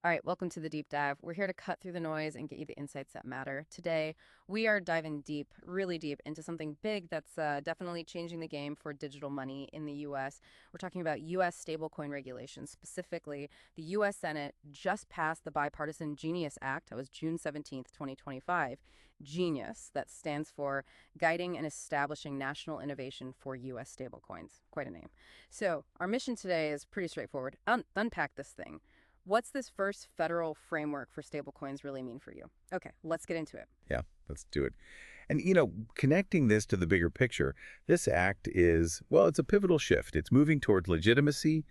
All right, welcome to the deep dive. We're here to cut through the noise and get you the insights that matter. Today, we are diving deep, really deep, into something big that's definitely changing the game for digital money in the U.S. We're talking about U.S. stablecoin regulations. Specifically, the U.S. Senate just passed the bipartisan Genius Act. That was June 17th, 2025. Genius, that stands for Guiding and Establishing National Innovation for U.S. Stablecoins. Quite a name. So, our mission today is pretty straightforward. Unpack this thing. What's this first federal framework for stablecoins really mean for you? Okay, let's get into it. Yeah, let's do it. And, connecting this to the bigger picture, this act is, well, it's a pivotal shift. It's moving towards legitimacy,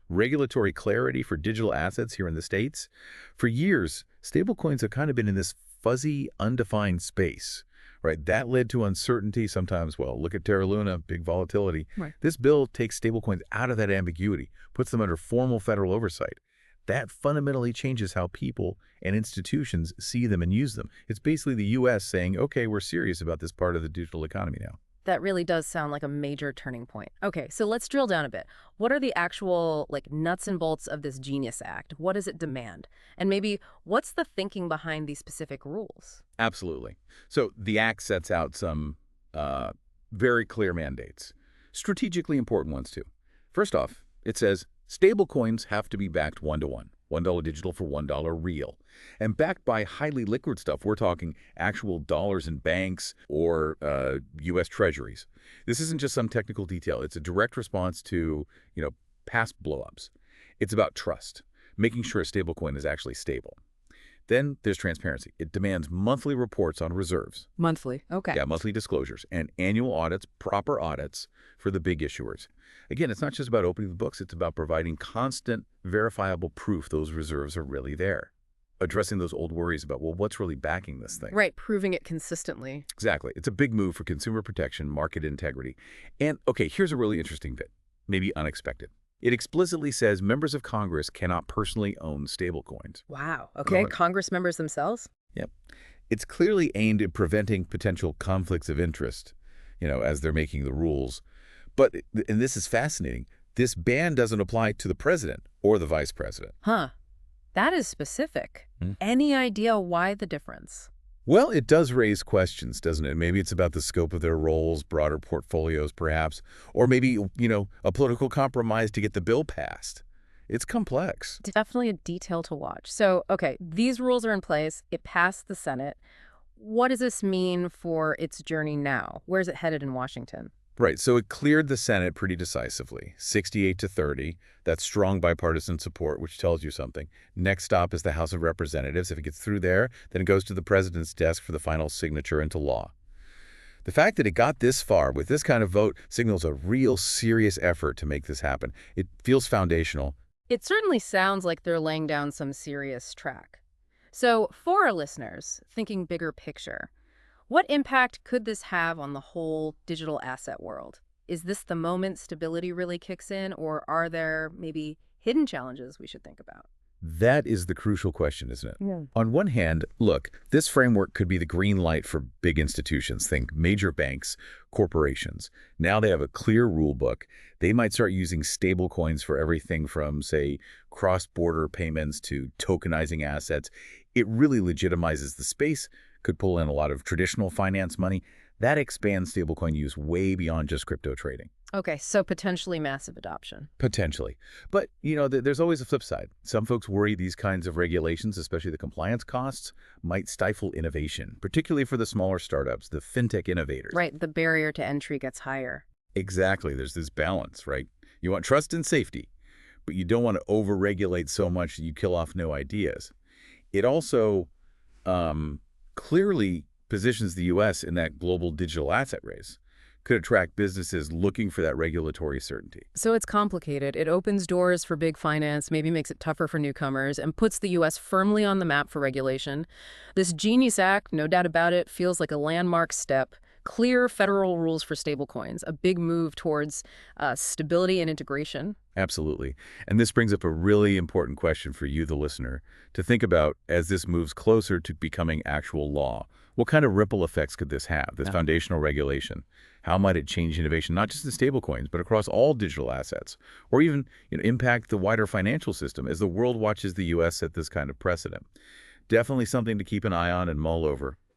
regulatory clarity for digital assets here in the States. For years, stablecoins have kind of been in this fuzzy, undefined space, right? That led to uncertainty sometimes. Well, look at Terra Luna, big volatility. Right. This bill takes stablecoins out of that ambiguity, puts them under formal federal oversight. That fundamentally changes how people and institutions see them and use them. It's basically the U.S. saying, okay, we're serious about this part of the digital economy now. That really does sound like a major turning point. Okay, so let's drill down a bit. What are the actual nuts and bolts of this Genius Act? What does it demand? And maybe what's the thinking behind these specific rules? Absolutely. So the act sets out some very clear mandates, strategically important ones too. First off, it says stablecoins have to be backed one-to-one, $1 digital for $1 real, and backed by highly liquid stuff. We're talking actual dollars in banks or U.S. treasuries. This isn't just some technical detail. It's a direct response to, past blowups. It's about trust, making sure a stablecoin is actually stable. Then there's transparency. It demands monthly reports on reserves. Monthly. Okay. Yeah, monthly disclosures and annual audits, proper audits for the big issuers. Again, it's not just about opening the books. It's about providing constant, verifiable proof those reserves are really there. Addressing those old worries about, well, what's really backing this thing? Right, proving it consistently. Exactly. It's a big move for consumer protection, market integrity. And, okay, here's a really interesting bit, maybe unexpected. It explicitly says members of Congress cannot personally own stablecoins. Wow. Okay, Congress members themselves? Yep. It's clearly aimed at preventing potential conflicts of interest, as they're making the rules. But, and this is fascinating, this ban doesn't apply to the president or the vice president. Huh. That is specific. Any idea why the difference? Well, it does raise questions, doesn't it? Maybe it's about the scope of their roles, broader portfolios, perhaps, or maybe, a political compromise to get the bill passed. It's complex. Definitely a detail to watch. So, okay, these rules are in place. It passed the Senate. What does this mean for its journey now? Where's it headed in Washington? Right, so it cleared the Senate pretty decisively, 68-30. That's strong bipartisan support, which tells you something. Next stop is the House of Representatives. If it gets through there, then it goes to the president's desk for the final signature into law. The fact that it got this far with this kind of vote signals a real serious effort to make this happen. It feels foundational. It certainly sounds like they're laying down some serious track. So, for our listeners, thinking bigger picture, what impact could this have on the whole digital asset world? Is this the moment stability really kicks in, or are there maybe hidden challenges we should think about? That is the crucial question, isn't it? Yeah. On one hand, look, this framework could be the green light for big institutions. Think major banks, corporations. Now they have a clear rule book. They might start using stablecoins for everything from, say, cross-border payments to tokenizing assets. It really legitimizes the space, could pull in a lot of traditional finance money. That expands stablecoin use way beyond just crypto trading. Okay, so potentially massive adoption. Potentially. But, there's always a flip side. Some folks worry these kinds of regulations, especially the compliance costs, might stifle innovation, particularly for the smaller startups, the fintech innovators. Right, the barrier to entry gets higher. Exactly. There's this balance, right? You want trust and safety, but you don't want to over-regulate so much that you kill off new ideas. It also clearly positions the U.S. in that global digital asset race. Could attract businesses looking for that regulatory certainty. So it's complicated. It opens doors for big finance, maybe makes it tougher for newcomers, and puts the U.S. firmly on the map for regulation. This Genius Act, no doubt about it, feels like a landmark step. Clear federal rules for stablecoins, a big move towards stability and integration. Absolutely. And this brings up a really important question for you, the listener, to think about as this moves closer to becoming actual law. What kind of ripple effects could this have, this Yeah. foundational regulation? How might it change innovation, not just in stablecoins, but across all digital assets, or even impact the wider financial system as the world watches the U.S. set this kind of precedent? Definitely something to keep an eye on and mull over.